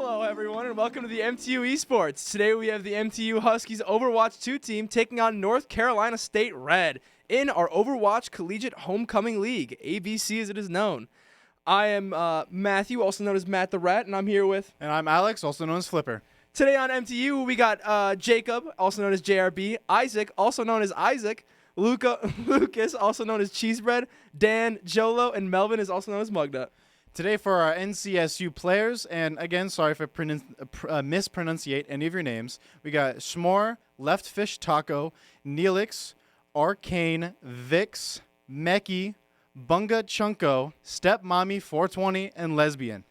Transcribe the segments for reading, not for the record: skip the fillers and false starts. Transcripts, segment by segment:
Hello, everyone, and welcome to the MTU Esports. Today we have the MTU Huskies Overwatch 2 team taking on North Carolina State Red in our Overwatch Collegiate Homecoming League, ABC as it is known. I am Matthew, also known as Matt the Rat, and I'm here with... And I'm Alex, also known as Flipper. Today on MTU, we got Jacob, also known as JRB, Isaac, also known as Isaac, Lucas, also known as Cheesebread, Dan, Jolo, and Melvin is also known as Mugnut. Today for our NCSU players, and again, sorry if I mispronunciate any of your names, we got Schmore, Left Fish Taco, Neelix, Arcane, Vix, Meki, Bunga Chunko, Stepmommy 420, and Lesbian.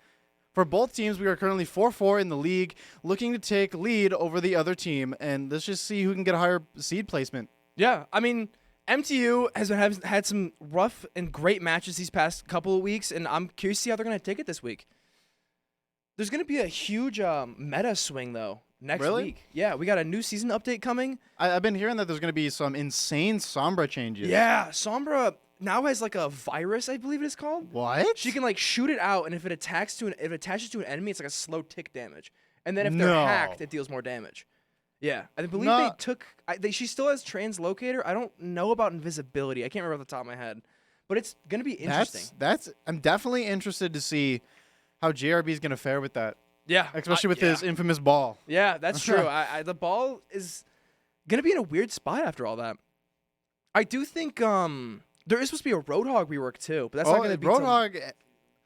For both teams, we are currently 4-4 in the league, looking to take lead over the other team, and let's just see who can get a higher seed placement. Yeah, I mean, MTU has had some rough and great matches these past couple of weeks, and I'm curious to see how they're going to take it this week. There's going to be a huge meta swing, though, next week. Yeah, we got a new season update coming. I've been hearing that there's going to be some insane Sombra changes. Yeah, Sombra now has like a virus, I believe it is called. What? She can like shoot it out, and if it attaches to an enemy, it's like a slow tick damage. And then if they're hacked, it deals more damage. Yeah, I believe they took. She still has translocator. I don't know about invisibility. I can't remember off the top of my head, but it's gonna be interesting. I'm definitely interested to see how JRB is gonna fare with that. Yeah, especially with his infamous ball. Yeah, that's true. The ball is gonna be in a weird spot after all that. I do think there is supposed to be a Roadhog rework too, but that's not gonna be Roadhog.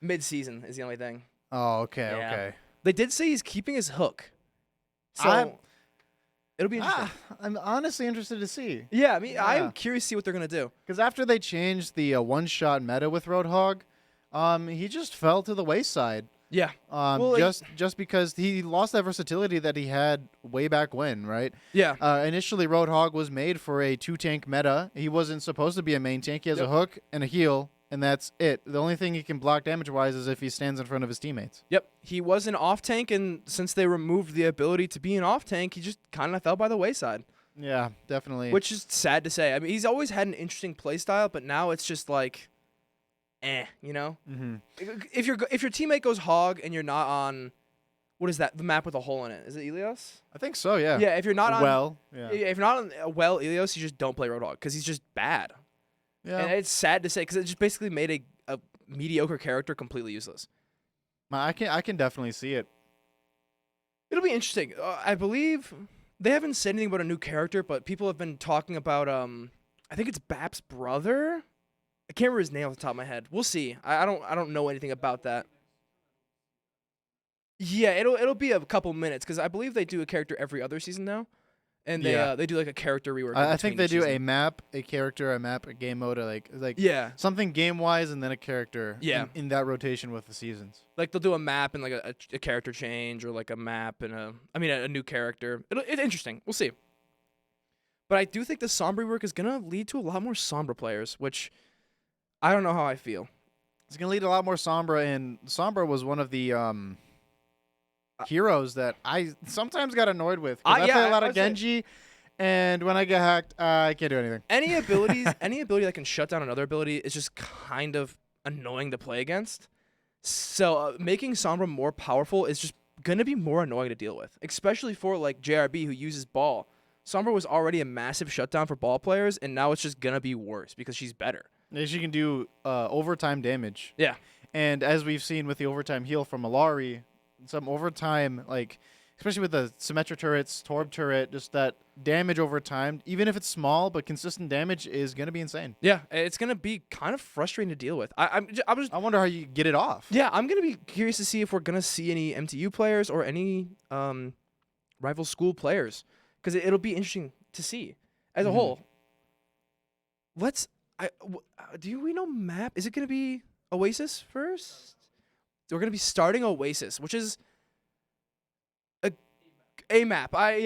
Mid-season is the only thing. Oh, okay, yeah. Okay. They did say he's keeping his hook, so. It'll be interesting. I'm honestly interested to see. Yeah, I mean, I'm curious to see what they're going to do. Because after they changed the one-shot meta with Roadhog, he just fell to the wayside. Yeah. Just because he lost that versatility that he had way back when, right? Yeah. Initially, Roadhog was made for a two-tank meta. He wasn't supposed to be a main tank. He has a hook and a heal, and that's it. The only thing he can block damage-wise is if he stands in front of his teammates. Yep. He was an off-tank, and since they removed the ability to be an off-tank, he just kind of fell by the wayside. Yeah, definitely. Which is sad to say. I mean, he's always had an interesting playstyle, but now it's just like, you know? Mm-hmm. If your teammate goes hog and you're not on, what is that? The map with a hole in it. Is it Ilios? I think so, yeah. Yeah, if you're not on... yeah. If you're not on Ilios, you just don't play Roadhog, because he's just bad. Yeah. And it's sad to say because it just basically made a mediocre character completely useless. I can definitely see it. It'll be interesting. I believe they haven't said anything about a new character, but people have been talking about I think it's Bap's brother. I can't remember his name off the top of my head. We'll see. I don't know anything about that. Yeah, it'll be a couple minutes because I believe they do a character every other season now. And they do like a character rework. I think they do a map, a character, a map, a game mode, like something game wise, and then a character. In that rotation with the seasons. Like they'll do a map and like a character change, or like a map and a new character. It's interesting. We'll see. But I do think the Sombra rework is gonna lead to a lot more Sombra players, which I don't know how I feel. It's gonna lead to a lot more Sombra, and Sombra was one of the heroes that I sometimes got annoyed with. I play a lot of Genji, and when I get hacked, I can't do anything. Any ability that can shut down another ability is just kind of annoying to play against. So making Sombra more powerful is just going to be more annoying to deal with, especially for like JRB who uses ball. Sombra was already a massive shutdown for ball players, and now it's just going to be worse because she's better. She can do overtime damage. Yeah. And as we've seen with the overtime heal from Alari, some overtime, like especially with the Symmetra turrets, Torb turret, just that damage over time, even if it's small but consistent damage, is gonna be insane. Yeah, it's gonna be kind of frustrating to deal with. I wonder how you get it off. Yeah, I'm gonna be curious to see if we're gonna see any MTU players or any rival school players, because it'll be interesting to see as a whole. Do we know map? Is it gonna be Oasis first? We're going to be starting Oasis, which is a map. I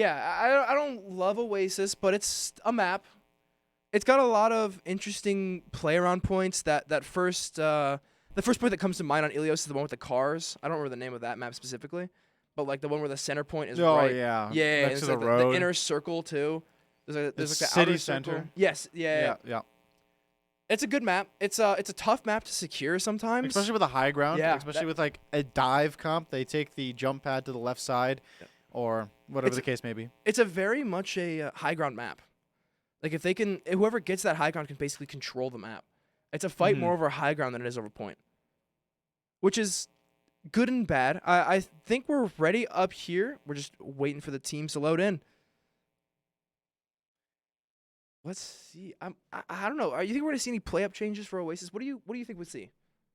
don't love Oasis, but it's a map. It's got a lot of interesting play around points. The first point that comes to mind on Ilios is the one with the cars. I don't remember the name of that map specifically, but like the one where the center point is right. Yeah. Yeah, next and to it's the like road. the inner circle too. There's like the city outer center. Circle. Yes, yeah. Yeah. It's a good map. It's a tough map to secure sometimes. Especially with a high ground. Yeah, Especially with like a dive comp. They take the jump pad to the left side or whatever the case may be. It's a very much a high ground map. Like if they can, whoever gets that high ground can basically control the map. It's a fight more over high ground than it is over point, which is good and bad. I think we're ready up here. We're just waiting for the teams to load in. Let's see. I don't know. You think we're gonna see any play up changes for Oasis? What do you think we'll see?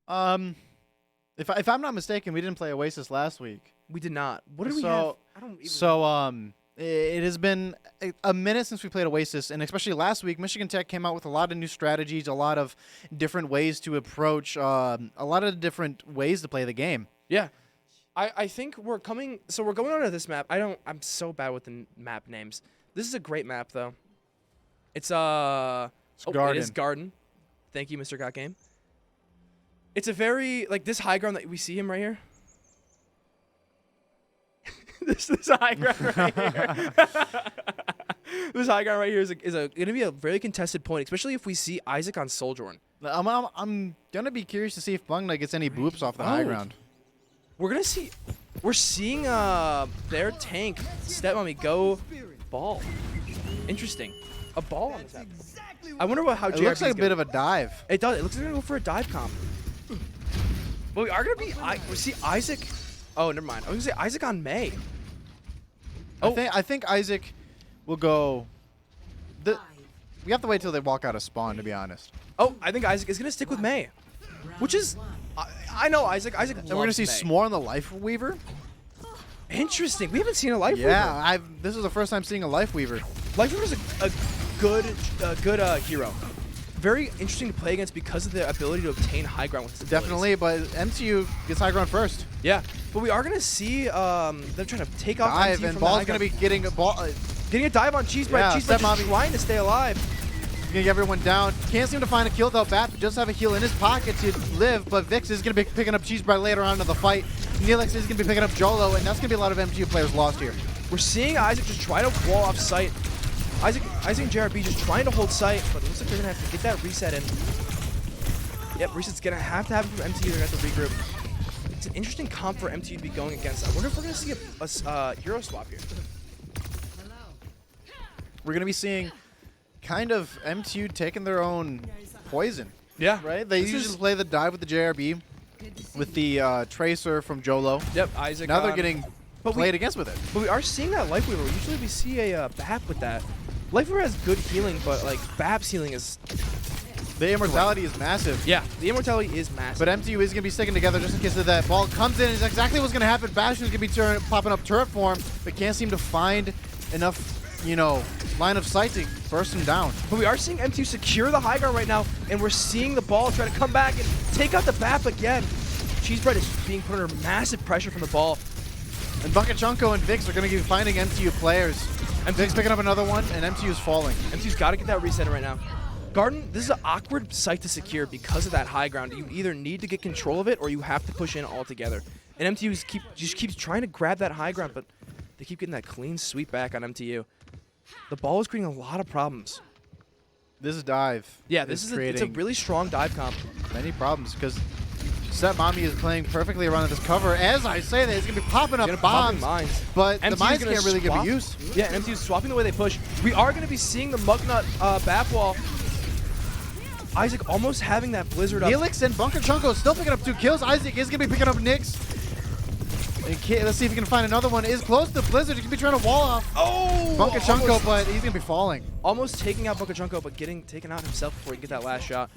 If I'm not mistaken, we didn't play Oasis last week. We did not. What did we have? I don't even. So it has been a minute since we played Oasis, and especially last week, Michigan Tech came out with a lot of new strategies, a lot of different ways to approach, a lot of different ways to play the game. Yeah. I think we're coming. So we're going on to this map. I'm so bad with the map names. This is a great map though. It's Garden. It is Garden. Thank you, Mr. Got Game. It's a very like this high ground that we see him right here. this high ground right here. This high ground right here is gonna be a very contested point, especially if we see Isaac on Sojourn. I'm gonna be curious to see if Bungna gets any boops off the high ground. We're seeing their tank Stepmommy go ball. Interesting. A ball on this map. I wonder how it looks like a bit of a dive. It does. It looks like they're going to go for a dive comp. But we are going to be... we see Isaac... Oh, never mind. I was going to say Isaac on May. Oh. I think Isaac will go... We have to wait till they walk out of spawn, to be honest. Oh, I think Isaac is going to stick with May. Which is... I know Isaac. Isaac loves And we're going to see May. S'more on the Life Weaver. Interesting. We haven't seen a Life Weaver. Yeah, this is the first time seeing a Life Weaver. Life Weaver is a good hero. Very interesting to play against because of the ability to obtain high ground with his Definitely, abilities. but MTU gets high ground first. Yeah, but we are going to see them trying to take off dive, MTU and from Ball's the going to be getting a ball. Getting a dive on Cheese Bread. Yeah, Cheese Bread just trying to stay alive. He's going to get everyone down. Can't seem to find a kill though. Bat does have a heal in his pocket to live, but Vix is going to be picking up Cheese Bread later on in the fight. Neelix is going to be picking up Jolo, and that's going to be a lot of MTU players lost here. We're seeing Isaac just try to wall off sight. Isaac and JRB just trying to hold sight, but it looks like they're going to have to get that reset in. Yep, reset's going to have to happen from MTU. They're going to have to regroup. It's an interesting comp for MTU to be going against. I wonder if we're going to see a hero swap here. We're going to be seeing kind of MTU taking their own poison. Yeah. Right? They usually play the dive with the JRB, with the Tracer from Jolo. Yep, Isaac. Now they're getting played against with it. But we are seeing that Life Weaver. Usually we see a BAP with that. Life Weaver has good healing, but like BAP's healing is... The immortality is massive. Yeah, the immortality is massive. But MTU is going to be sticking together just in case of that. Ball comes in, and it's exactly what's going to happen. Bastion's going to be popping up turret form, but can't seem to find enough, line of sight to burst him down. But we are seeing MTU secure the high ground right now, and we're seeing the ball try to come back and take out the BAP again. Cheese Bread is being put under massive pressure from the ball. And Bucket Chunko and Vix are going to be finding MTU players. And Vix picking up another one, and MTU's falling. MTU's got to get that reset right now. Garden, this is an awkward site to secure because of that high ground. You either need to get control of it or you have to push in altogether. And MTU just keeps trying to grab that high ground, but they keep getting that clean sweep back on MTU. The ball is creating a lot of problems. This dive. Yeah, it's a really strong dive comp. Many problems because Stepmommy is playing perfectly around this cover. As I say that, he's going to be popping up bombs, but the mines can't really give a use. Yeah, and MTU's swapping the way they push. We are going to be seeing the Mugnut BAP wall. Isaac almost having that blizzard up. Neelix and Bunker Chunko still picking up 2 kills. Isaac is going to be picking up Nyx. Let's see if he can find another one. Is close to Blizzard. He can be trying to wall off Bunker Chunko, but he's going to be falling. Almost taking out Bunker Chunko, but getting taken out himself before he can get that last shot.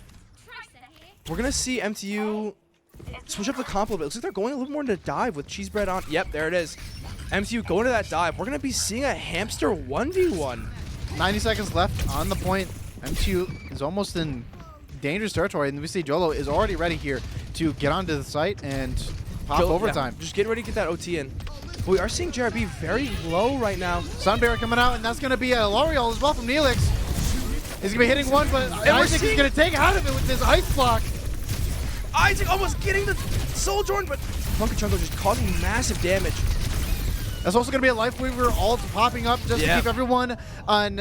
We're going to see MTU switch up the comp a little bit. Looks like they're going a little more into dive with Cheese Bread on. Yep, there it is. MTU going to that dive. We're going to be seeing a hamster 1v1. 90 seconds left on the point. MTU is almost in dangerous territory, and we see Jolo is already ready here to get onto the site and pop overtime. Yeah, just getting ready to get that OT in. But we are seeing JRB very low right now. Sunbear coming out, and that's going to be a L'Oreal as well from Neelix. He's going to be hitting one, but Isaac is going to take out of it with this ice block. Isaac almost getting the Sojourn, but Bunker Chunko just causing massive damage. That's also going to be a Life Weaver ult popping up just to keep everyone on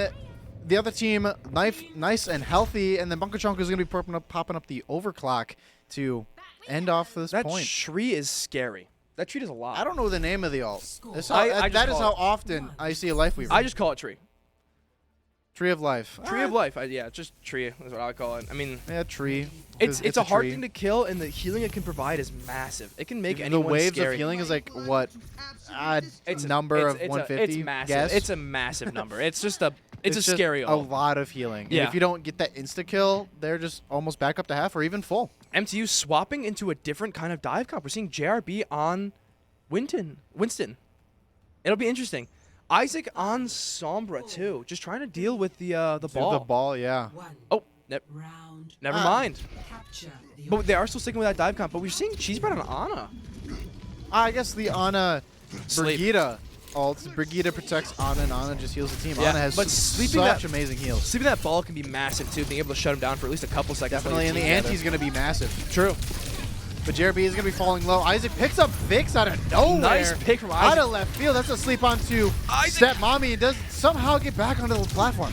the other team, nice and healthy, and then Bunker Chunko is going to be popping up the overclock to end off this That point. tree is scary. That tree does a lot. I don't know the name of the ult. That's I how, just that is call how it. often I see a Life Weaver. I just call it tree. Tree of Life. Tree of life. Yeah, just tree is what I call it. I mean, Yeah, tree. it's a hard tree. thing to kill, and the healing it can provide is massive. It can make The anyone waves scary. of healing is like what? It's Number of 150. It's massive. Guess? It's a massive number. It's just a just scary a ult. lot of healing. Yeah. And if you don't get that insta kill, they're just almost back up to half or even full. MTU swapping into a different kind of dive comp. We're seeing JRB on Winston. It'll be interesting. Isaac on Sombra too, just trying to deal with the ball. The ball, yeah. Oh, never mind. Capture the But they are still sticking with that dive comp. But we're seeing Cheesebread on Ana. I guess the Ana Sleep. Brigitte ult. Brigitte protects Ana, and Ana just heals the team. Yeah, Ana has but sleeping such that- amazing heals. Sleeping that ball can be massive too, being able to shut him down for at least a couple seconds. while Definitely, your and the team's together. anti's going to be massive. True. But JRB is going to be falling low. Isaac picks up Vix out of nowhere. Nice pick from Out Isaac. of left field. That's a sleep onto Isaac. Step Mommy and does somehow get back onto the platform.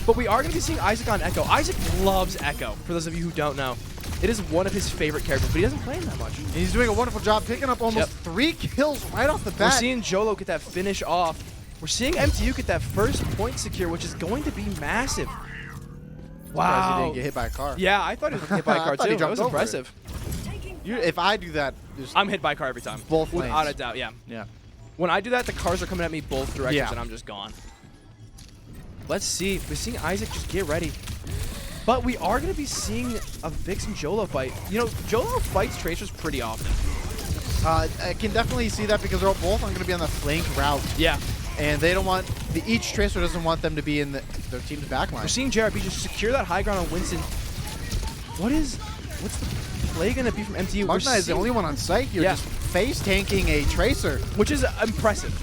But we are going to be seeing Isaac on Echo. Isaac loves Echo, for those of you who don't know. It is one of his favorite characters, but he doesn't play him that much. And he's doing a wonderful job picking up almost 3 kills right off the bat. We're seeing Jolo get that finish off. We're seeing MTU get that first point secure, which is going to be massive. Surprised he Wow. didn't get hit by a car. Yeah, I thought he was hit by a I car thought he too. That was jumped over it. impressive. If I do that, just I'm hit by a car every time. Both Without lanes. a doubt, yeah. yeah. When I do that, the cars are coming at me both directions, Yeah. and I'm just gone. Let's see. We're seeing Isaac just get ready. But we are going to be seeing a Vix and Jolo fight. You know, Jolo fights Tracers pretty often. I can definitely see that because they're both going to be on the flank route, Yeah. and they don't want each Tracer doesn't want them to be in their team's backline. We're seeing JRB just secure that high ground on Winston. What's the play going to be from MTU? We're Magna is the seeing- only one on site here, Yeah. just face tanking a Tracer. which is impressive.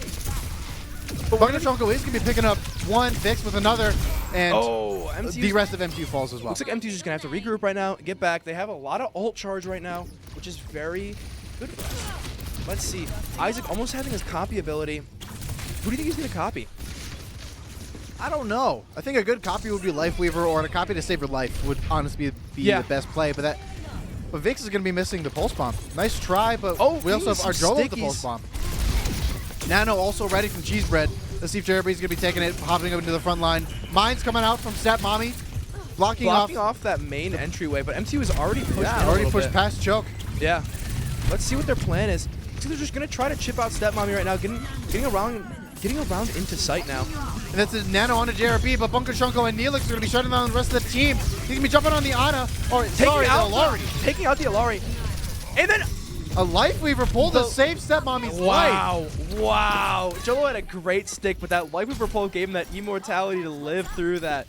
Bunker Chonko is going to be picking up one Vix with another, and Oh, the rest of MTU falls as well. Looks like MTU's just going to have to regroup right now, get back. They have a lot of ult charge right now, which is very good for us. Let's see. Isaac almost having his copy ability. Who do you think he's going to copy? I don't know. I think a good copy would be Life Weaver, or a copy to save your life would honestly be Yeah. the best play. But Vix is going to be missing the Pulse Bomb. Nice try, but Oh, we also have some Arjolo with the stickies. Pulse Bomb. Nano also ready from Cheesebread. Let's see if Jeremy's going to be taking it, hopping up into the front line. Mine's coming out from Step Mommy, blocking Off that main entryway, but MTU is already pushed in a already little pushed bit. past Choke. Yeah. Let's see what their plan is. Looks like they're just going to try to chip out Stepmommy right now, getting around into sight now. And that's a Nano onto JRB, but Bunker Chunko and Neelix are going to be shutting down the rest of the team. He's going to be jumping on the Ana, or sorry, the Alari. Taking out the Alari. And then A Life Weaver pull to save Step Mommy's life. Wow. Jolo had a great stick, but that Life Weaver pull gave him that immortality to live through that.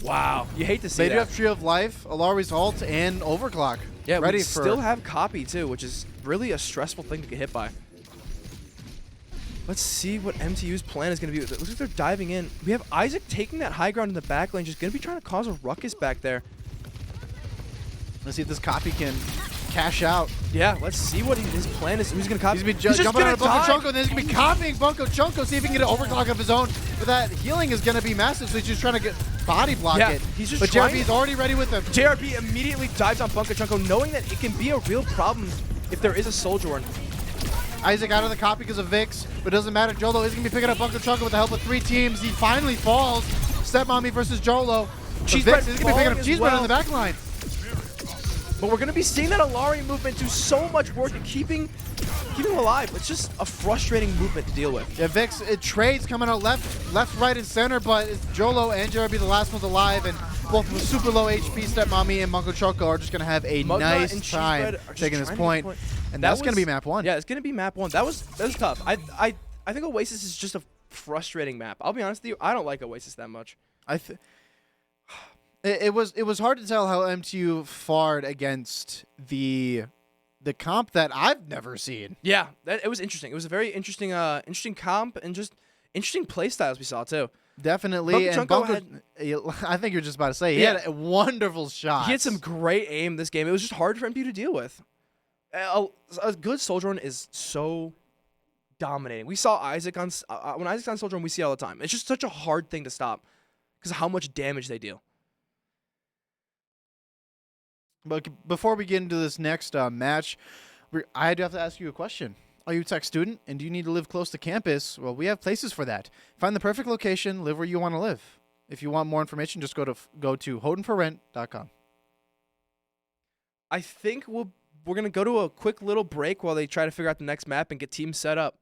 Wow. You hate to see They that. do have Tree of Life, Alari's ult, and Overclock. Yeah, ready we for still have copy too, which is really a stressful thing to get hit by. Let's see what MTU's plan is going to be. It looks like they're diving in. We have Isaac taking that high ground in the back lane, just going to be trying to cause a ruckus back there. Let's see if this copy can cash out. Yeah, let's see what his plan is. Who's going to copy? He's going to be just jumping gonna out of Bunko dive. Chunko, and then he's going to be copying Bunko Chunko, see if he can get an Overclock of his own. But that healing is going to be massive, so he's just trying to get body block Yeah, it. he's just but trying JRB's to- already ready with him. JRB immediately dives on Bunker Chunko, knowing that it can be a real problem if there is a Soldier Run. Isaac out of the copy because of Vix, but it doesn't matter. Jolo is going to be picking up Bunko Chunko with the help of 3 teams. He finally falls. Step Mommy versus Jolo. But Cheesebread Vix is going to be picking up falling as Cheesebread well. in the back line. But we're going to be seeing that Alari movement do so much work at keeping him alive. It's just a frustrating movement to deal with. Yeah, Vix, trades coming out left, right, and center, but it's Jolo and JRB the last ones alive, and both with super low HP, Step Mommy and Bunko Chunko are just going to have a Mugna nice and time Cheesebread are just taking this trying to point. get And That that's going to was- be map 1. Yeah, it's going to be map 1. That was tough. I think Oasis is just a frustrating map. I'll be honest with you. I don't like Oasis that much. It was hard to tell how MTU fared against the comp that I've never seen. Yeah, it was interesting. It was a very interesting comp and just interesting play styles we saw too. Definitely. And Bunko Bunko, I think you're just about to say, he Yeah. had a wonderful shot. He had some great aim this game. It was just hard for MPU to deal with. A good Soldier Run is so dominating. We saw Isaac on when Isaac's on Soldier Run, we see it all the time. It's just such a hard thing to stop because of how much damage they deal. But before we get into this next match, I do have to ask you a question. Are you a tech student and do you need to live close to campus? Well, we have places for that. Find the perfect location, live where you want to live. If you want more information, just go to hodenforrent.com. I think we're gonna go to a quick little break while they try to figure out the next map and get teams set up.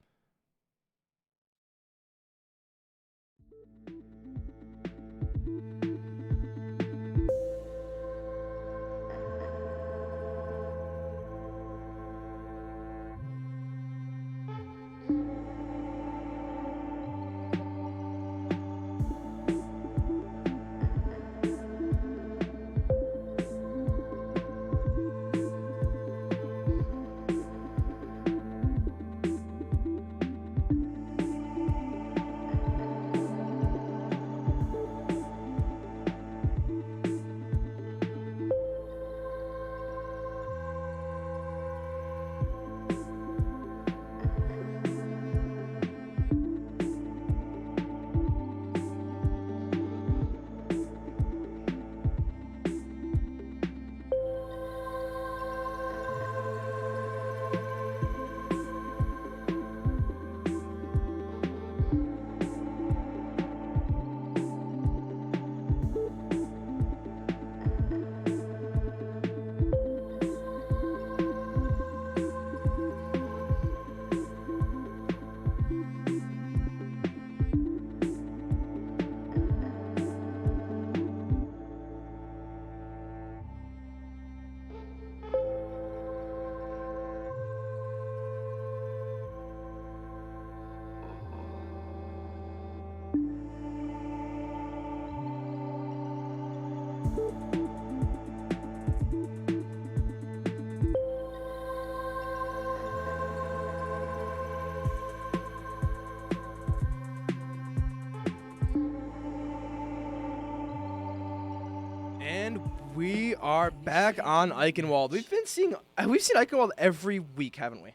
And we are back on Eichenwald. We've seen Eichenwald every week, haven't we?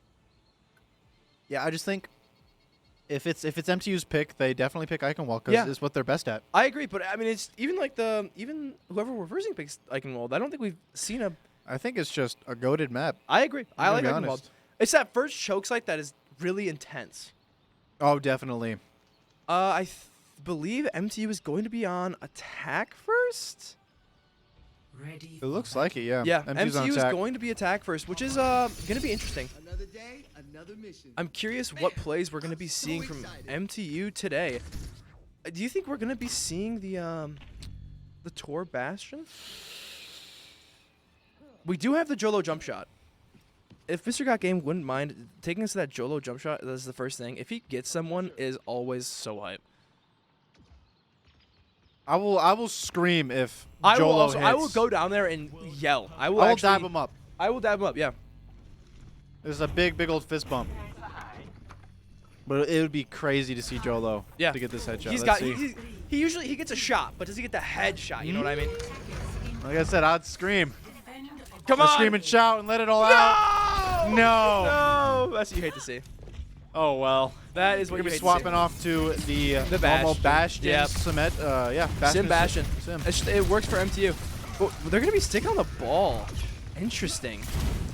Yeah, I just think if it's MTU's pick, they definitely pick Eichenwald because it's what they're best at. I agree, but I mean, it's even whoever we're versing picks Eichenwald. I don't think we've seen a. I think it's just a goated map. I agree. I like be Eichenwald. honest. It's that first choke site that is really intense. Oh, definitely. I believe MTU is going to be on attack first. It looks like it, yeah. Yeah, MTU's on MTU is attack. going to be attack first, which is going to be interesting. Another day, another mission. I'm curious what plays we're going to be seeing from MTU today. Do you think we're going to be seeing the Tor Bastion? We do have the Jolo jump shot. If Mr. Got Game wouldn't mind taking us to that Jolo jump shot, that's the first thing. If he gets someone, it is always so hype. I will scream if I Jolo hits. I will go down there and yell. I will dab him up. I will dab him up, yeah. There's a big old fist bump. But it would be crazy to see Jolo Yeah. to get this headshot. He usually gets a shot, but does he get the headshot? You know what I mean? Like I said, I'd scream. Come I'd on! scream and shout and let it all out. No! No! That's what you hate to see. Oh, well. That is We're what going you to be hate to see. swapping off to the normal Bastion. Bastion. Yep. Bastion. Sim Bastion. Sim. It works for MTU. But they're going to be sticking on the ball. Interesting.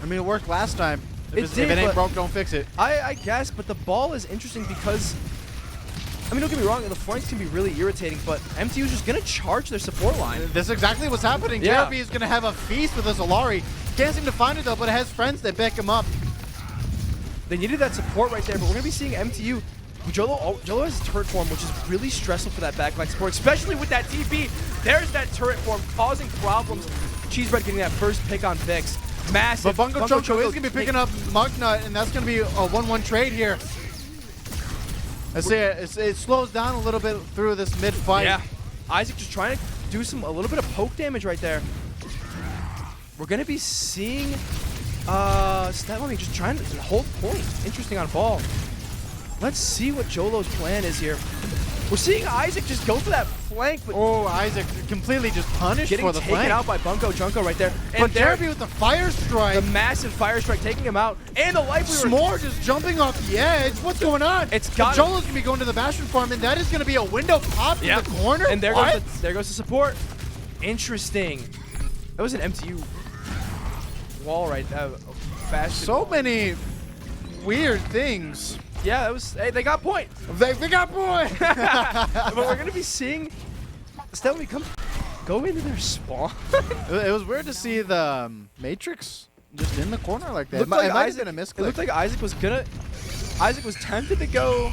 I mean, it worked last time. It If did, it ain't but- broke, don't fix it. I guess, but the ball is interesting because, I mean, don't get me wrong, the flanks can be really irritating, but MTU is just going to charge their support line. This is exactly what's happening. Yeah. JRB is going to have a feast with this Alari. Can't seem to find it, though, but it has friends that back him up. They needed that support right there, but we're going to be seeing MTU. Jolo has turret form, which is really stressful for that backline support, especially with that TP. There's that turret form causing problems. Cheesebread getting that first pick on Vix. Massive. But Bungo Choco is going to be picking up Mugnut, and that's going to be a 1-1 trade here. I say it slows down a little bit through this mid-fight. Yeah. Isaac just trying to do a little bit of poke damage right there. We're going to be seeing Stepmommy just trying to hold point. Interesting on ball. Let's see what Jolo's plan is here. We're seeing Isaac just go for that flank, but Oh, Isaac completely just punished getting for the taken flank. out by Bunko Junko right there. But And there, JRB with the fire strike. the massive fire strike taking him out, and the life weaver. S'more just jumping off the edge. What's going on? It's But got Jolo's gonna be going to the Bastion farm, and that is gonna be a window pop in Yep. the corner. And there What? goes the support. Interesting. That was an MTU wall right there. Bastion. So many weird things. Yeah, that was. Hey, they got point. They got boy. But we're gonna be seeing Stephanie go into their spawn. It was weird to see the Matrix just in the corner like that. Looked It like might have Isaac- been a misclick. It looked like Isaac was tempted to go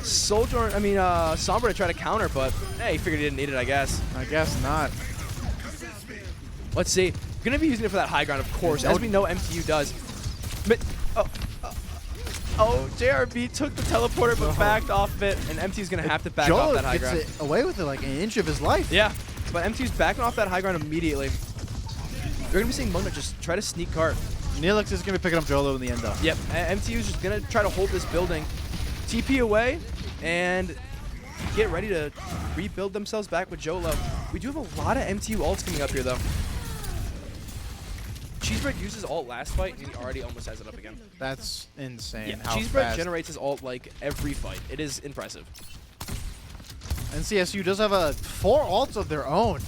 Sombra to try to counter, but hey, he figured he didn't need it, I guess. I guess not. Let's see. Gonna be using it for that high ground, of course, as we know MTU does. But, JRB took the teleporter but backed off of it, and MTU's gonna have to back off Jolo that high gets ground. it away with it like an inch of his life. Yeah, but MTU's backing off that high ground immediately. You're gonna be seeing Mugna just try to sneak cart. Neelix is gonna be picking up Jolo in the end though. Yep, MTU's just gonna try to hold this building, TP away, and get ready to rebuild themselves back with Jolo. We do have a lot of MTU ults coming up here though. Cheesebread uses ult last fight, and he already almost has it up again. That's insane. Yeah, how Cheesebread fast. generates his ult like every fight. It is impressive. NCSU does have 4 ults of their own.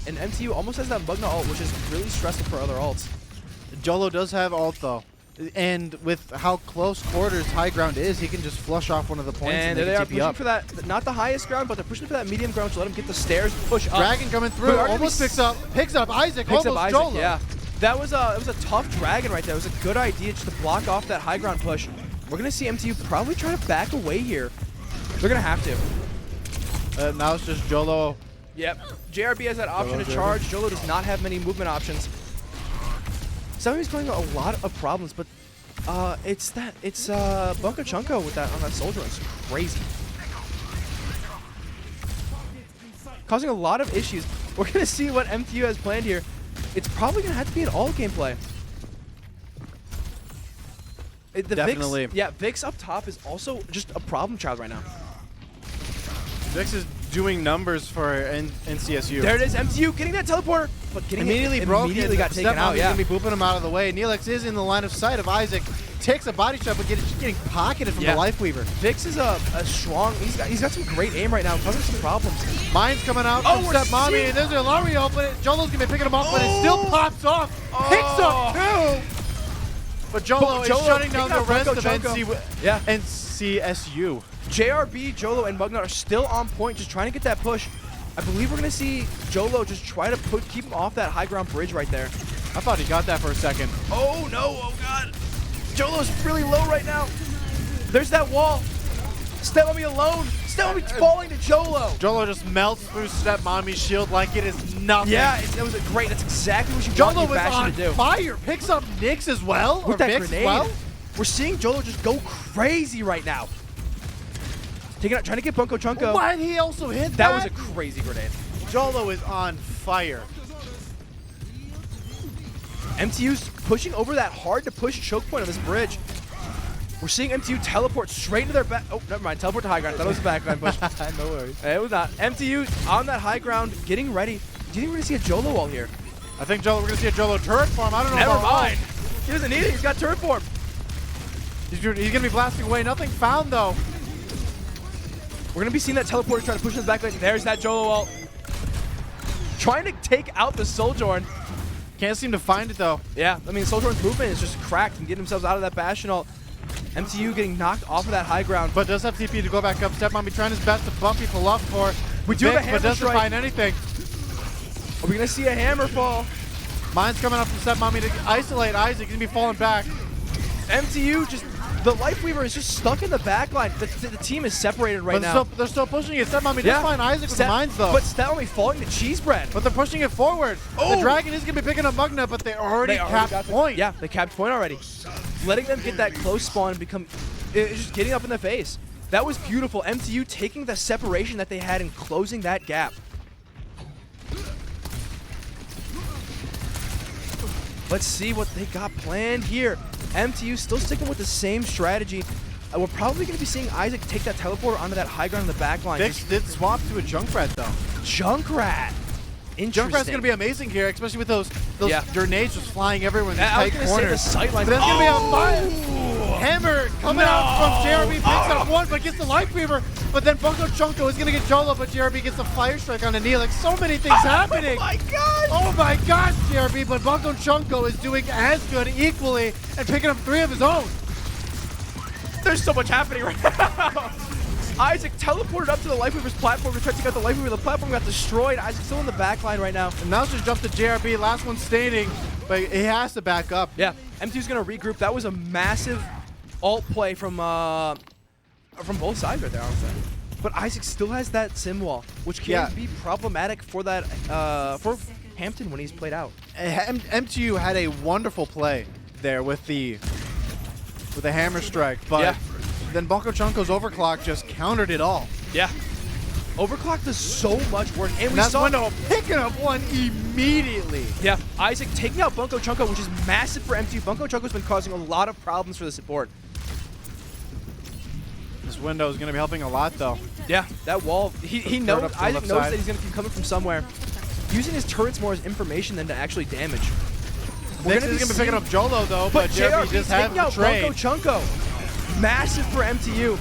And MTU almost has that Mugna ult, which is really stressful for other ults. Jolo does have ult though. And with how close quarters high ground is, he can just flush off one of the points And and they are they can TP pushing up. for that, not the highest ground, but they're pushing for that medium ground to let him get the stairs, push up. Dragon coming We through, are gonna almost be picks up Isaac, Picks almost up Isaac, Jolo. yeah. That was it was a tough dragon right there. It was a good idea just to block off that high ground push. We're gonna see MTU probably try to back away here. They're gonna have to. Now it's just Jolo. Yep. JRB has that option Jolo, to charge. Jolo does not have many movement options. Somebody's going a lot of problems, but it's Bunko Chunko with that on that soldier. It's crazy. Causing a lot of issues. We're gonna see what MTU has planned here. It's probably gonna have to be an all gameplay. Definitely. Vix up top is also just a problem child right now. Vix is doing numbers for NCSU. There it is, MTU getting that teleporter, but getting Immediately it broke. immediately got taken out. He's Yeah. gonna be booping him out of the way. Neelix is in the line of sight of Isaac. Takes a body shot, but getting pocketed from Yeah. the Life Weaver. Vix is a strong. He's got some great aim right now, causing some problems. Mine's coming out Oh, from we're Step Mommy, seeing- and there's a Lario, but Jolo's gonna be picking him up, but it still Oh. pops off. Picks up 2. But Jolo is Jolo shutting down taking the out rest Bunko of Chunko. Yeah. NCSU. JRB, Jolo, and Mugna are still on point, just trying to get that push. I believe we're gonna see Jolo just try to keep him off that high ground bridge right there. I thought he got that for a second. Oh no! Oh god! Jolo's really low right now. There's that wall. Step on me alone. Step on me falling to Jolo. Jolo just melts through Step Mommy's shield like it is nothing. Yeah, that was great. That's exactly what you Jolo want was your Bastion on to do. fire. Picks up Nyx as well. With or that Vix grenade. as well. We're seeing Jolo just go crazy right now. Trying to get Bunko Chunko. What? He also hit That that? was a crazy grenade. Jolo is on fire. MTU's pushing over that hard to push choke point on this bridge. We're seeing MTU teleport straight to their back. Oh, never mind. Teleport to high ground. I thought it was a background push. No worries. It was not. MTU on that high ground, getting ready. Do you think we're gonna see a Jolo wall here? I think we're going to see a Jolo turret form. I don't know Never about mind. He doesn't need it. He's got turret form. He's going to be blasting away. Nothing found, though. We're gonna be seeing that teleporter try to push in the back lane. There's that Jolo wall. Trying to take out the Sojourn. Can't seem to find it, though. Yeah, I mean, Sojourn's movement is just cracked and getting themselves out of that Bastion ult. MTU getting knocked off of that high ground. But does have TP to go back up. Step Mommy trying his best to bump people up for We do have a Vic, hammer but doesn't strike. find anything. Are we gonna see a hammer fall? Mine's coming up from Step Mommy to isolate Isaac. He's going to be falling back. MTU just, the Life Weaver is just stuck in the back line. The team is separated right But now. they're still pushing it. Step Mommy does find Isaac with the mines, though. But Step only falling to Cheesebread. But they're pushing it forward. Oh! The Dragon is going to be picking up Mugna, but they already capped got the point. Yeah, they capped point already. Letting them get that close spawn and become, just getting up in their face. That was beautiful. MTU taking the separation that they had and closing that gap. Let's see what they got planned here. MTU still sticking with the same strategy. We're probably going to be seeing Isaac take that teleporter onto that high ground in the back line. Vix did swap to a Junkrat though. Junkrat. Interesting. Junkrat's gonna be amazing here, especially with those Yeah. grenades just flying everywhere in these I was tight going to say the corners. sight line. But that's gonna be a Oh! fire. Hammer coming out from JRB, picks up one, but gets the Life Weaver. But then Bunko Chunko is gonna get Jolo, but JRB gets the Fire Strike on the Neelix. So many things happening. Oh my god! Oh my gosh, JRB, but Bunko Chunko is doing as good equally and picking up 3 of his own. There's so much happening right now. Isaac teleported up to the Life Weaver's platform to try to take out the Life Weaver. The platform got destroyed. Isaac's still in the back line right now. And now it's just jumped to JRB, last one staining, but he has to back up. Yeah, M2's gonna regroup. That was a massive alt play from both sides right there, honestly. But Isaac still has that sim wall, which can be problematic for that for Hampton when he's played out. MTU had a wonderful play there with the hammer strike, but then Bunko Chunko's overclock just countered it all. Yeah. Overclock does so much work, and we That's saw Window picking up one immediately. Yeah, Isaac taking out Bunko Chunko, which is massive for MTU. Bunko Chunko's been causing a lot of problems for the support. This window is going to be helping a lot, though. Yeah, that wall, he knows, up to the Isaac left knows side. that he's going to keep coming from somewhere. Using his turrets more as information than to actually damage. We're going to be picking up Jolo, though, but JRB just has taking out betrayed. Bunko Chunko. Massive for MTU.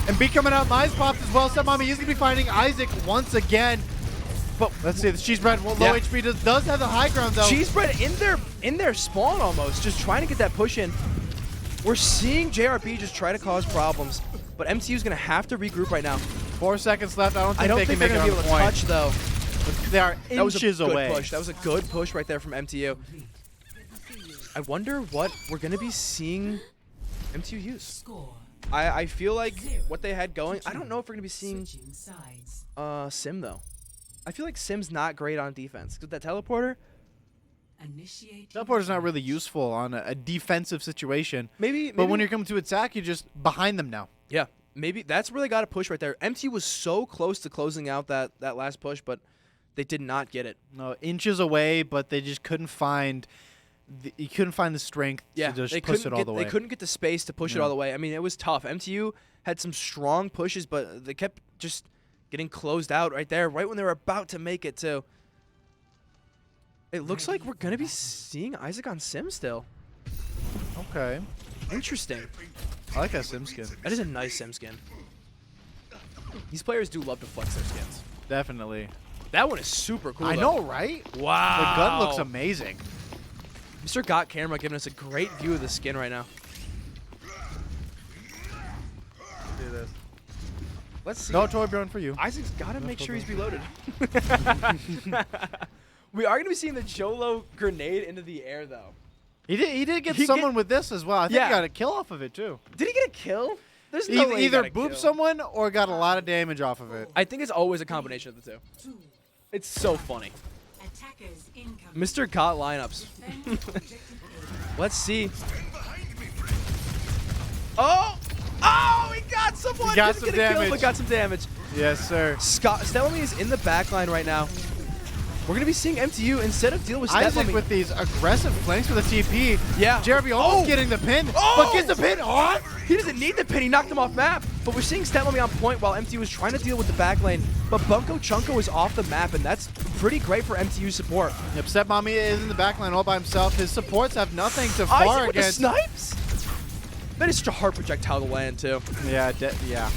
And B coming out, Mize popped as well. Stepmommy is going to be finding Isaac once again. But let's see, the Cheese Bread, low HP, does have the high ground, though. Cheese Bread in their spawn almost, just trying to get that push in. We're seeing JRB just try to cause problems, but MTU's going to have to regroup right now. 4 seconds left. I don't think they can they're make it going to on be the able to point. touch, though. They are That was a inches good away. push. That was a good push right there from MTU. I wonder what we're going to be seeing MTU use. I feel like what they had going, I don't know if we're going to be seeing Sim, though. I feel like Sim's not great on defense. Because that teleporter, Teleporter's not really useful on a defensive situation. maybe But when you're coming to attack, you're just behind them now. yeah, maybe that's where they got a push right there. MTU was so close to closing out that last push, but they did not get it. No, inches away, but they just couldn't find the strength Yeah, to just they push couldn't it all get the way. they couldn't get the space to push it No. all the way. I mean, it was tough. MTU had some strong pushes, but they kept just getting closed out right there, right when they were about to make it too. It looks like we're gonna be seeing Isaac on Sim still. Okay. Interesting. I like that Sim skin. That is a nice Sim skin. These players do love to flex their skins. Definitely. That one is super cool. I though. know, right? Wow. The gun looks amazing. Mr. Got Camera giving us a great view of the skin right now. Do this. Let's see. No Torbjorn for you. Isaac's got to make sure he's reloaded. We are going to be seeing the Jolo grenade into the air, though. He did get He someone with this as well. I think Yeah. he got a kill off of it too. Did he get a kill? There's no way he Either got a booped kill. someone or got a lot of damage off of it. I think it's always a combination of the two. It's so funny. Mr. Got lineups. Let's see. Oh! Oh, he got someone! He got Didn't some get a kill, damage. but got some damage. Yes, sir. Stelmy is in the back line right now. We're going to be seeing MTU instead of dealing with Isaac Stelmy. with these aggressive flanks with a TP. Yeah. JRB almost getting the pin, but gets the pin off. He doesn't need the pin. He knocked him off map. But we're seeing Stelmy on point while MTU is trying to deal with the back lane. But Bunko Chunko is off the map, and that's pretty great for MTU support. Yep, Stepmommy is in the backline all by himself. His supports have nothing to far Isaac with the against. snipes? That is such a hard projectile to land, too. Yeah, yeah.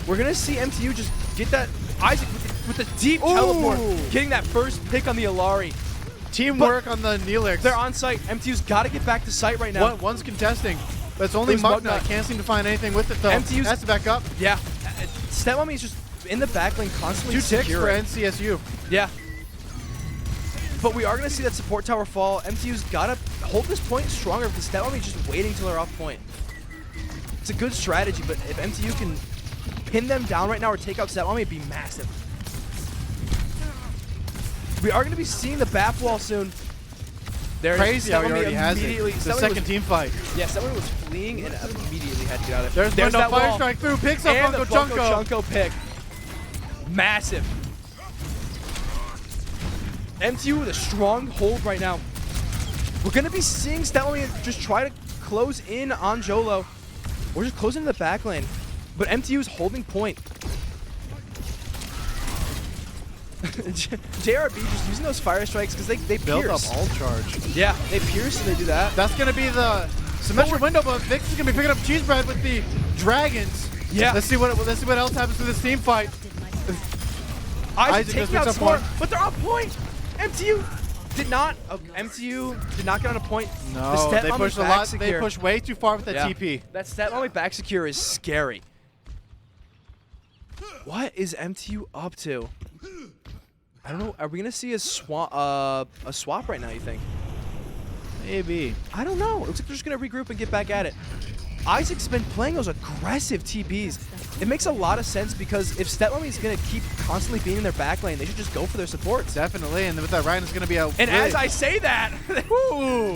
We're going to see MTU just get that Isaac with the deep teleport, getting that first pick on the Alari. Teamwork on the Neelix. They're on site. MTU's got to get back to site right now. One's contesting, but it's only There's Mugnut. Mugnut. Can't seem to find anything with it though. MTU's has to back up. Yeah. Stepmommy is just in the back lane constantly 2 ticks for securing. NCSU. Yeah. But we are going to see that support tower fall. MTU's got to hold this point stronger because Stepmommy is just waiting till they're off point. It's a good strategy, but if MTU can pin them down right now or take out Stepmommy, it'd be massive. We are going to be seeing the BAP wall soon. There's Crazy how he Stepmommy already has it. immediately- The Stepmommy second was- team fight. Yeah, someone was fleeing and immediately had to get out of there. There's Window that Fire wall. Strike through, picks up And Bunko the Bunko Chunko. Chunko pick. Massive. MTU with a strong hold right now. We're going to be seeing Stepmommy just try to close in on Jolo. We're just closing the back lane. But MTU is holding point. JRB just using those fire strikes because they Build pierce. up all charge. Yeah, they pierce and they do that. That's going to be the symmetric window, but Vix is going to be picking up cheese bread with the dragons. Yeah. Let's see what else happens to this team fight. Isaac just taking picks out up Smart, one. but they're on point. MTU did not get on a point. The No, step they mommy pushed a back lot. They secure. pushed way too far with that Yeah. TP. That step mommy back secure is scary. What is MTU up to? I don't know. Are we gonna see a swap right now, you think? Maybe. I don't know. It looks like they're just gonna regroup and get back at it. Isaac's been playing those aggressive TPs. It makes a lot of sense because if Step Mummy's gonna keep constantly being in their back lane, they should just go for their supports. Definitely, and with that Ryan is going to be a. And as I say that,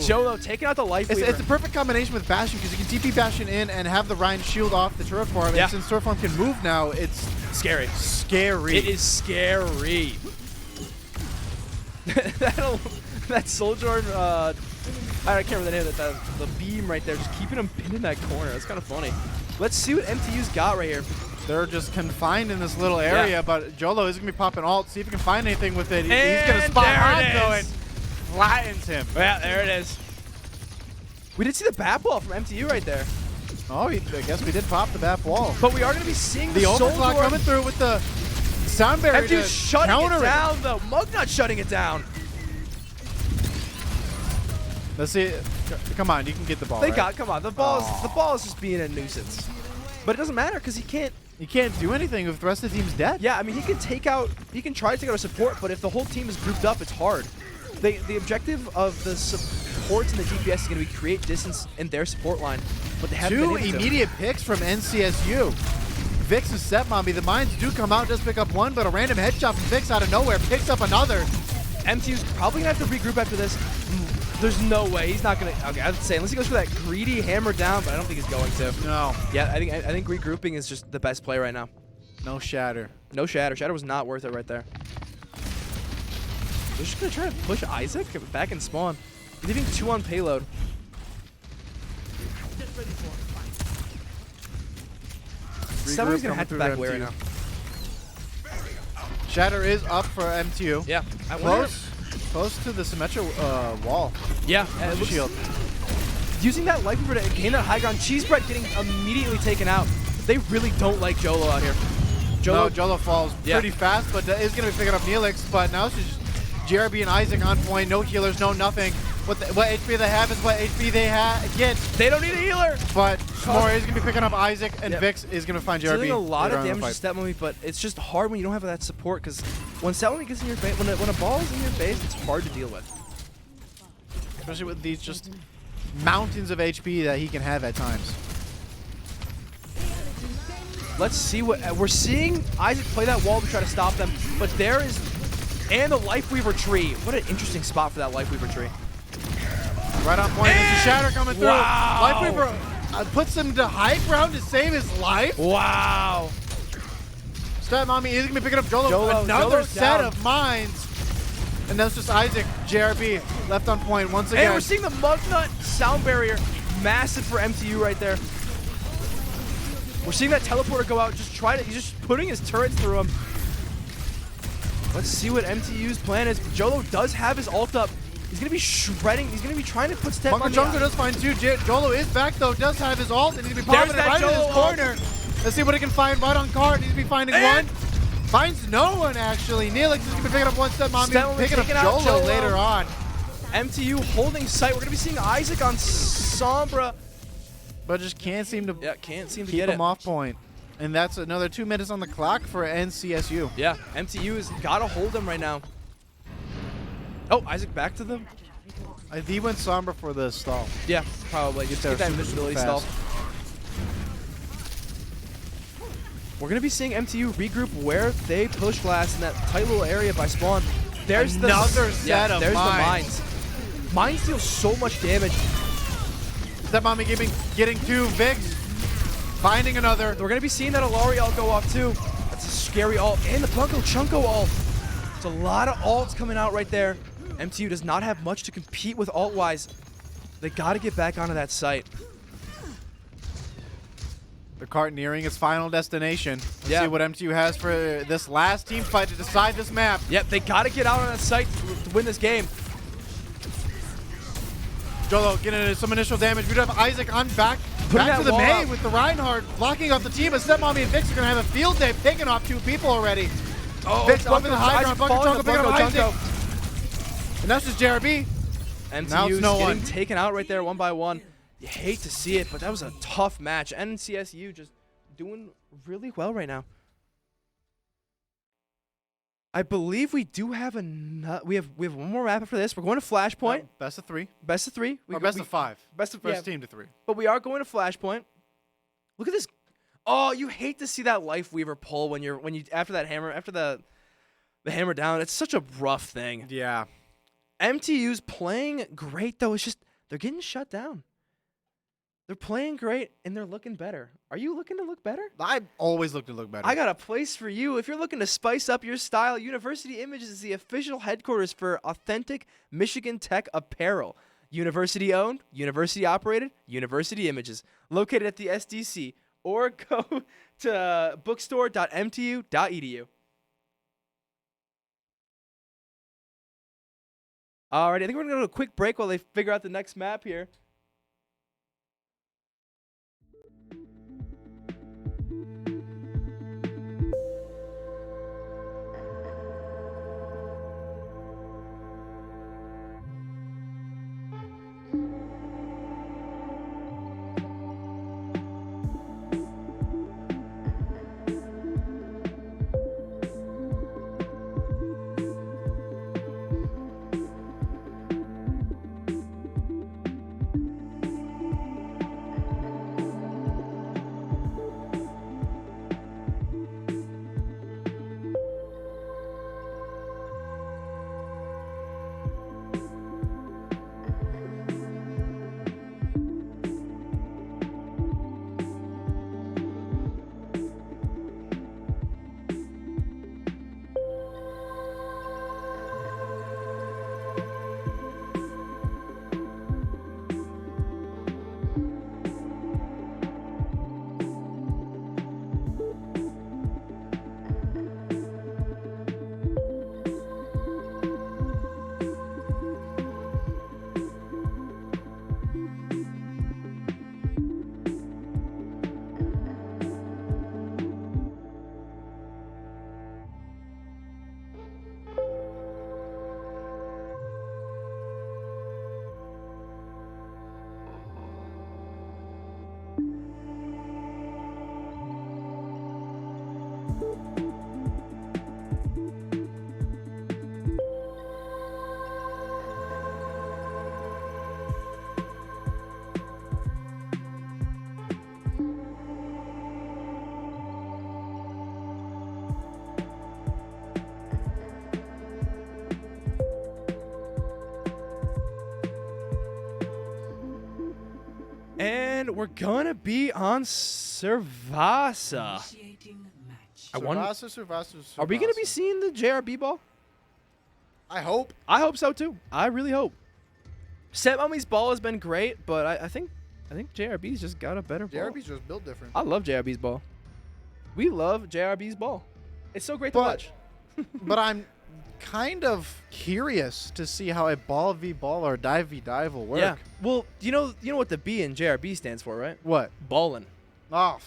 Jolo taking out the life weaver. It's a perfect combination with Bastion because you can TP Bastion in and have the Ryan shield off the turret farm. Yeah. And since turret farm can move now, it's scary. scary. It is scary. that soldier, I can't remember the name of that. The beam right there, just keeping him pinned in that corner. That's kind of funny. Let's see what MTU's got right here. They're just confined in this little area, Yeah. but Jolo is going to be popping ult, see if he can find anything with it. He's And going to spot there it Hanzo is. and flattens him. Yeah, there it is. We did see the bat wall from MTU right there. Oh, I guess we did pop the back wall. But we are going to be seeing The overclock soldier coming through with the sound barrier. MTU's to shutting counter it down, though. Mugnut shutting it down. Let's see. Come on, you can get the ball. right? Come on, the ball is just being a nuisance. But it doesn't matter because he can't. You can't do anything if the rest of the team's dead. Yeah, I mean, he can try to take out a support, but if the whole team is grouped up, it's hard. The objective of the supports and the DPS is going to be create distance in their support line, but they haven't Two been able to. immediate picks from NCSU. Vix and Stepmommy. The mines do come out, just pick up one, but a random headshot from Vix out of nowhere picks up another. MTU's probably going to have to regroup after this. There's no way. He's not going to. Okay, I would say, unless he goes for that greedy hammer down, but I don't think he's going to. No. Yeah, I think regrouping is just the best play right now. No shatter. No Shatter. Shatter was not worth it right there. They're just going to try to push Isaac back and spawn. Leaving 2 on payload. Somebody's going to have to back away right now. Shatter is up for MTU. Yeah. I wonder Close to the Symmetra wall. Yeah. With the shield. Using that life weaver to gain that high ground. Cheese bread getting immediately taken out. They really don't like Jolo out here. Jolo falls pretty fast, but is going to be picking up Neelix. But now it's just JRB and Isaac on point. No healers, no nothing. What HP they have is what HP they get. They don't need a healer. But Smore is going to be picking up Isaac, and Vix is going to find JRB. Dealing a lot later of on in the damage fight. to Step Mummy, but it's just hard when you don't have that support because when Step Mummy gets in your face, when a ball is in your face, it's hard to deal with. Especially with these just mountains of HP that he can have at times. Let's see what we're seeing. Isaac play that wall to try to stop them, but there is, and the Life Weaver tree. What an interesting spot for that Life Weaver tree. Right on point. There's a shatter coming through. Wow. Life Weaver puts him to high ground to save his life. Wow. Stepmommy is going to be picking up Jolo. Another Jolo's set down. of mines. And that's just Isaac, JRB, left on point once again. And we're seeing the Mugnut sound barrier, massive for MTU right there. We're seeing that teleporter go out. He's just putting his turrets through him. Let's see what MTU's plan is. Jolo does have his ult up. He's going to be shredding. He's going to be trying to put Step Bunker on Jungle does find two. Jolo is back though, does have his ult, and he's going to be popping it There's that right in his Jolo corner. Let's see what he can find right on card. He's going to be finding one. Finds no one actually. Neelix is going to be picking up one Stepmommy, picking up Jolo later on. MTU holding sight. We're going to be seeing Isaac on Sombra. But just can't seem to Can't seem to keep get him it. off point. And that's another 2 minutes on the clock for NCSU. Yeah, MTU has got to hold him right now. Oh, Isaac back to them? I think he went Sombra for the stall. Yeah, probably. Just get that super invisibility fast. stall. We're going to be seeing MTU regroup where they push glass in that tight little area by spawn. There's Another set of there's mines. the mines. Mines deal so much damage. Stepmommy getting two. Vix finding another. We're going to be seeing that Alari ult go off too. That's a scary ult. And the Blanco Chunko ult. It's a lot of ults coming out right there. MTU does not have much to compete with ult-wise. They got to get back onto that site. The cart nearing its final destination. Let's Yeah. see what MTU has for this last team fight to decide this map. Yep, they got to get out on that site to win this game. Jolo getting some initial damage. We do have Isaac on back to that the wall May up. with the Reinhardt blocking off the team. But Stepmommy and Vix are going to have a field day picking off 2 people already. Oh, Vix bumping the high Isaac ground. falling Bunker to Junko picking up Bunko Isaac. And that's just JRB. Now it's MTU's no getting one. taken out right there 1 by 1. You hate to see it, but that was a tough match. NCSU just doing really well right now. I believe we do have we have one more map after this. We're going to Flashpoint. Best of 3. Best of 3. Or best of 5. Best of First team to 3. But we are going to Flashpoint. Look at this. Oh, you hate to see that Life Weaver pull when you after that hammer after the hammer down. It's such a rough thing. Yeah. MTU's playing great though. It's just they're getting shut down. They're playing great and they're looking better. Are you looking to look better? I always look to look better. I got a place for you. If you're looking to spice up your style, University Images is the official headquarters for authentic Michigan Tech apparel. University owned, university operated, University Images. Located at the SDC or go to bookstore.mtu.edu. Alright, I think we're going to go to a quick break while they figure out the next map here. And we're gonna be on Servasa. Survasa. Are we gonna be seeing the JRB ball? I hope. I hope so too. I really hope. Set Mummy's ball has been great, but I think JRB's just got a better ball. JRB's just built different. I love JRB's ball. We love JRB's ball. It's so great to watch. But I'm kind of curious to see how a ball v ball or dive v dive will work. Yeah. Well, you know what the B in JRB stands for, right? What? Ballin'. Oh.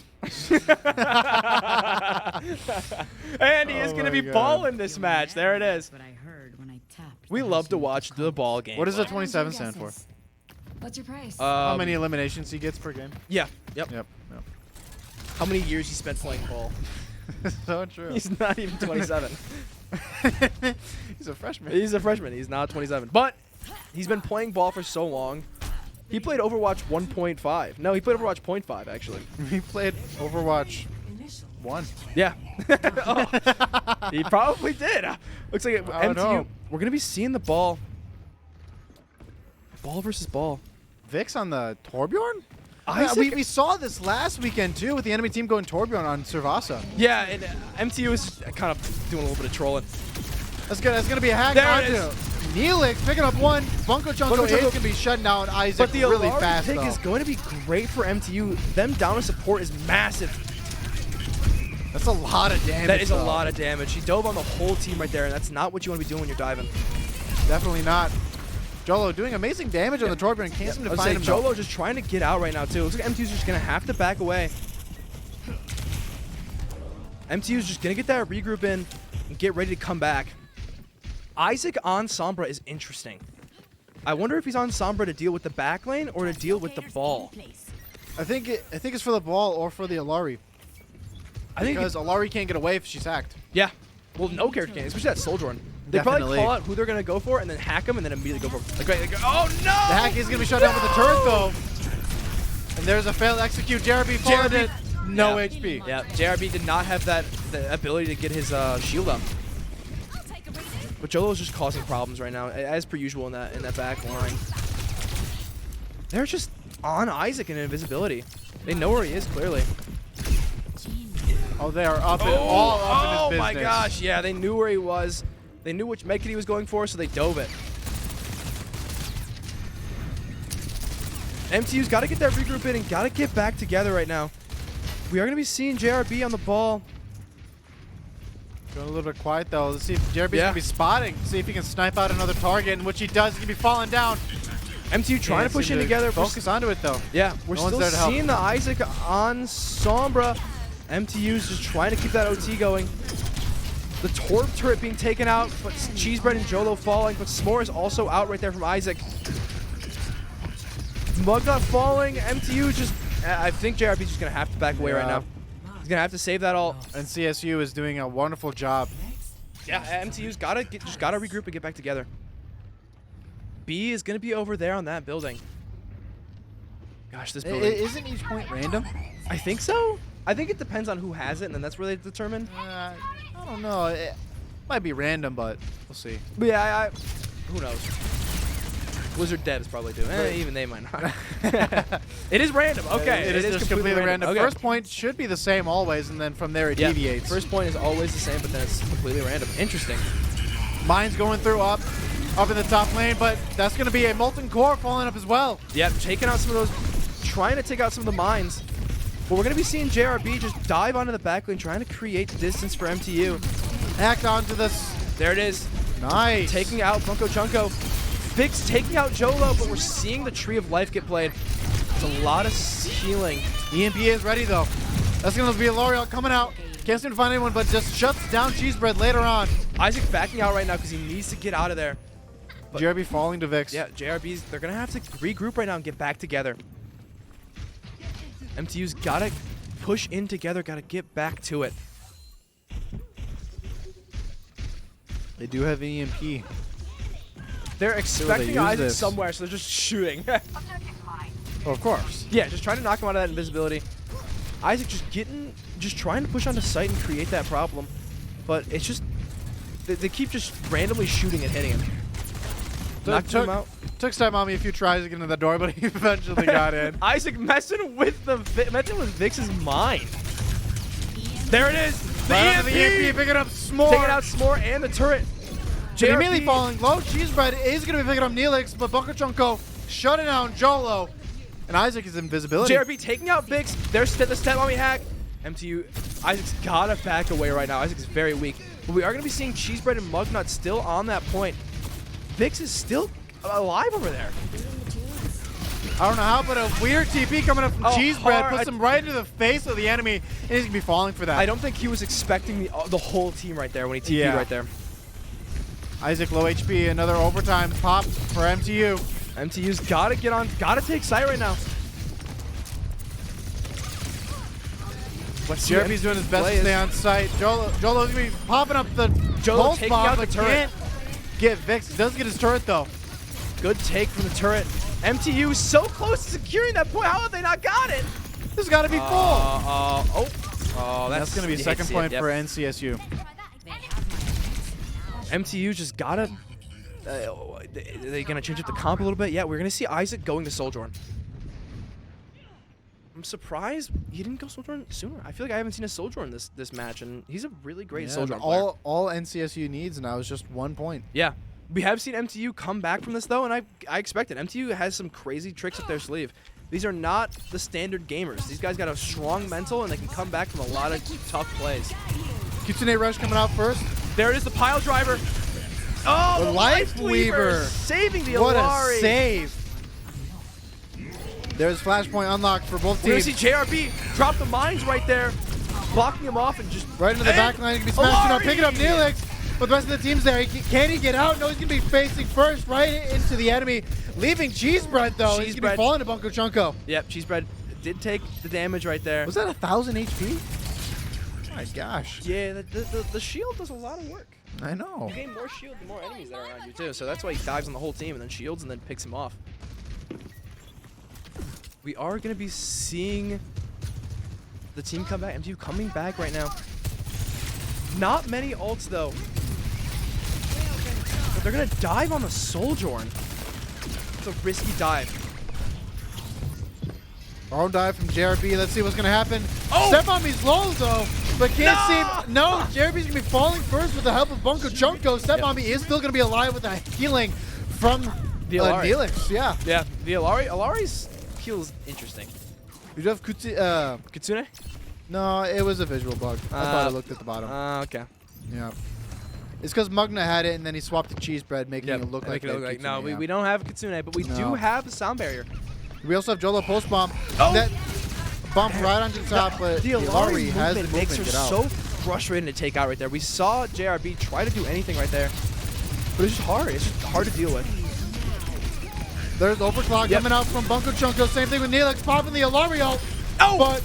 And he is going to be God. balling this match. There it is. What I heard when I tapped We the love to house watch the ball game. What does the What are your 27 stand for? guesses? What's your price? How many eliminations he gets per game? Yeah. Yep. Yep. How many years he spent playing ball? So true. He's not even 27. He's a freshman. He's a freshman. He's not 27. But he's been playing ball for so long. He played Overwatch 1.5. No, he played Overwatch 0.5, actually. He played Overwatch 1. Yeah. Oh, he probably did. Looks like I don't MTU. know. We're going to be seeing the ball. Ball versus ball. Vix on the Torbjorn? Isaac- We saw this last weekend, too, with the enemy team going Torbjorn on Servasa. Yeah, and MTU is kind of doing a little bit of trolling. That's gonna be a hack. There it onto is. Neelix picking up one. Bunko Chunko is Chunko- gonna be shutting down Isaac But the really Alari fast pick though. is going to be great for MTU. Them down to support is massive. That's a lot of damage. That is a though. lot of damage. He dove on the whole team right there, and that's not what you want to be doing when you're diving. Definitely not. Jolo doing amazing damage on the Torber and can't seem to I would find say him. Jolo just trying to get out right now too. Looks like MTU's just gonna have to back away. MTU's just gonna get that regroup in and get ready to come back. Isaac on Sombra is interesting. I wonder if he's on Sombra to deal with the back lane or to deal with the ball. I think it's for the ball or for the Alari. I think Because Alari can't get away if she's hacked. yeah. Well, no character can, especially that Soldier one. They probably Definitely. call out who they're gonna go for and then hack him and then immediately go for. Like, they go, oh no! The hack is gonna be shut down with the turret though. And there's a failed execute. JRB followed it. No Yeah. HP. Yeah, JRB did not have the ability to get his shield up. But Jolo's just causing problems right now, as per usual in that back line. They're just on Isaac in invisibility. They know where he is clearly. Oh, they are up and all up in his Oh business. my gosh! Yeah, they knew where he was. They knew which medkit he was going for, so they dove it. MTU's got to get that regroup in and got to get back together right now. We are going to be seeing JRB on the ball. Going a little bit quiet though. Let's see if JRB's Yeah. gonna be spotting. See if he can snipe out another target, in which he does. He can be falling down. MTU trying Can't to push seem in together. Focus onto it though. Yeah, we're No one's still there to help. seeing the Isaac on Sombra. MTU's just trying to keep that OT going. The Torb turret being taken out, but Cheesebread and Jolo falling, but S'more is also out right there from Isaac. Mugnut falling, MTU just... I think JRB's just going to have to back away right Yeah. now. He's going to have to save that all. And CSU is doing a wonderful job. Yeah, MTU's got to regroup and get back together. B is going to be over there on that building. Gosh, this building... Isn't each point random? I think so. I think it depends on who has it, and then that's where they determine. I don't know. It might be random, but we'll see. But yeah, who knows? Wizard Devs probably do. Even they might not. It is random. Okay, It is just completely random. Okay. First point should be the same always, and then from there it Yeah, deviates. First point is always the same, but then it's completely random. Interesting. Mine's going through up in the top lane, but that's going to be a molten core falling up as well. Yeah, taking out some of those, trying to take out some of the mines. But we're going to be seeing JRB just dive onto the back lane, trying to create distance for MTU. Hacked onto this. There it is. Nice. Taking out Bunko Chunko. Vix taking out Jolo, but we're seeing the Tree of Life get played. It's a lot of healing. EMP is ready though. That's going to be a L'Oreal coming out. Can't seem to find anyone, but just shuts down Cheesebread later on. Isaac backing out right now because he needs to get out of there. But- JRB falling to Vix. Yeah, JRB's, they're going to have to regroup right now and get back together. MTU's got to push in together, got to get back to it. They do have EMP. They're they expecting use Isaac this. somewhere, so they're just shooting. Oh, of course. Yeah, just trying to knock him out of that invisibility. Isaac just trying to push onto site and create that problem. But it's just, they keep just randomly shooting and hitting him. Knocked him out. Took Stepmommy a few tries to get into the door, but he eventually got in. Isaac messing with Vix's mind. There it is. The Right onto EMP. the EMP, picking up S'more. Taking out S'more and the turret. But immediately JRB falling low. Cheesebread is going to be picking up Neelix, but Bunker Chunko shutting down Jolo. And Isaac is invisibility. JRB taking out Vix. There's the Stepmommy hack. MTU. Isaac's got to back away right now. Isaac's very weak. But we are going to be seeing Cheesebread and Mugnut still on that point. Vix is still alive over there. I don't know how, but a weird TP coming up from Cheesebread hard. puts him right into the face of the enemy, and he's going to be falling for that. I don't think he was expecting the whole team right there when he TP'd Yeah. right there. Isaac low HP, another overtime pop for MTU. MTU's got to get on, got to take site right now. Let's see JRB's doing his best to stay on site. Jolo's going to be popping up the Jolo pulse taking bomb, out the but turret. can't get Vix. He does get his turret, though. Good take from the turret. MTU so close to securing that point. How have they not got it? This has got to be full. That's That's going to be second point for NCSU. MTU just gotta. They gonna change up the comp a little bit? Yeah, we're gonna see Isaac going to Sojourn. I'm surprised he didn't go Sojourn sooner. I feel like I haven't seen a Sojourn this match, and he's a really great Sojourn player. All NCSU needs now is just 1 point. Yeah. We have seen MTU come back from this, though, and I expect it. MTU has some crazy tricks up their sleeve. These are not the standard gamers. These guys got a strong mental, and they can come back from a lot of tough plays. Kitsune Rush coming out first. There it is, the pile driver. Oh, The Life Weaver. Saving the What Alari. a save. There's Flashpoint unlocked for both We're going teams. to see JRB drop the mines right there, blocking him off and just... Right into the back line. He can be smashing up, Alari! picking up Neelix. But the rest of the team's there. Can he get out? No, he's going to be facing first right into the enemy. Leaving Cheesebread, though. He's going to be falling to Bunko Chunko. Yep, Cheesebread did take the damage right there. Was that 1,000 HP? My gosh. Yeah, the shield does a lot of work. I know. You gain more shield the more enemies that are around you, too. So that's why he dives on the whole team and then shields and then picks him off. We are going to be seeing the team come back. MTU coming back right now. Not many ults, though. But they're going to dive on the Sojourn. It's a risky dive. Arm dive from JRB. Let's see what's going to happen. Oh! Step on me's low, though. But can't see. No, JRB's going to be falling first with the help of Bunko Chunko. Step on me is still going to be alive with a healing from The Alari. Neelix. Yeah. Yeah, the Alari. Alari's heal is interesting. You do have Kitsune? No, it was a visual bug. I thought I looked at the bottom. Okay. Yeah. It's because Mugna had it, and then he swapped the cheese bread, making Yep. it look like Make it look they like, had no, Kitsune, yeah. we don't have Kitsune, but we do No. have the sound barrier. We also have Jolo post bomb. Oh! That bumped right onto the top, but The Alari Alari has the movement movement makes to her get out. so frustrating to take out right there. We saw JRB try to do anything right there, but it's just hard. It's just hard to deal with. There's Overclock Yep. coming out from Bunko Chunko. Same thing with Neelix popping the Alari ult. Oh! But,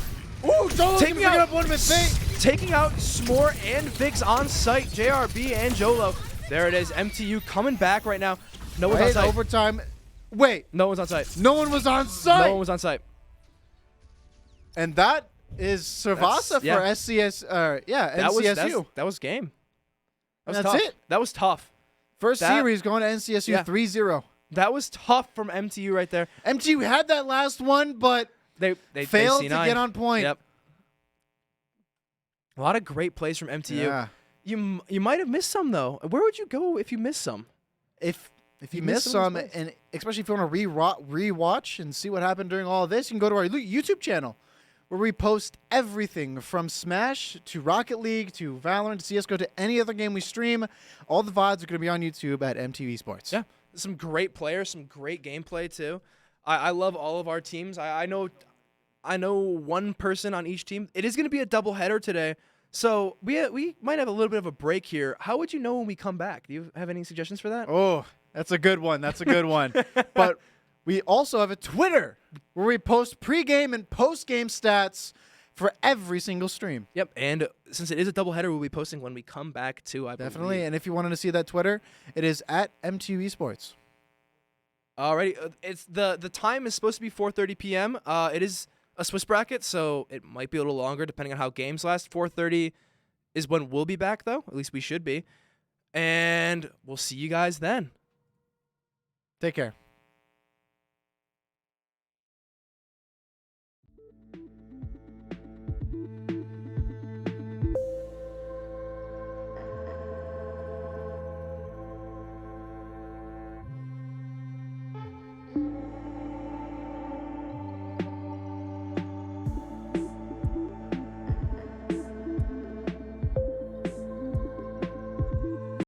ooh, Jolo's Taking picking out- up one of his things. Taking out S'more and Vix on site. JRB and Jolo. There it is. MTU coming back right now. No one's on Right, site. overtime. Wait, No one's on site. no one was on site. No one was on site. And that is Servasa yeah. for SCS. NCSU. That was game. That was That's tough. it. That was tough. First that- series going to NCSU Yeah. 3-0. That was tough from MTU right there. MTU had that last one, but They failed to C9'd. get on point. Yep. A lot of great plays from MTU. Yeah. You might have missed some though. Where would you go if you missed some? If you You miss missed some, those plays. and especially if you want to rewatch and see what happened during all of this, you can go to our YouTube channel where we post everything from Smash to Rocket League to Valorant to CSGO to any other game we stream. All the VODs are going to be on YouTube at MTV Sports. Yeah. Some great players, some great gameplay too. I love all of our teams. I know one person on each team. It is going to be a doubleheader today. So we might have a little bit of a break here. How would you know when we come back? Do you have any suggestions for that? Oh, that's a good one. That's a good one. But we also have a Twitter where we post pregame and postgame stats for every single stream. Yep. And since it is a doubleheader, we'll be posting when we come back too. I Definitely. believe. And if you wanted to see that Twitter, it is at MTV Sports. Alrighty. It's the time is supposed to be 4:30 p.m. It is a Swiss bracket, so it might be a little longer depending on how games last. 4:30 is when we'll be back, though. At least we should be. And we'll see you guys then. Take care.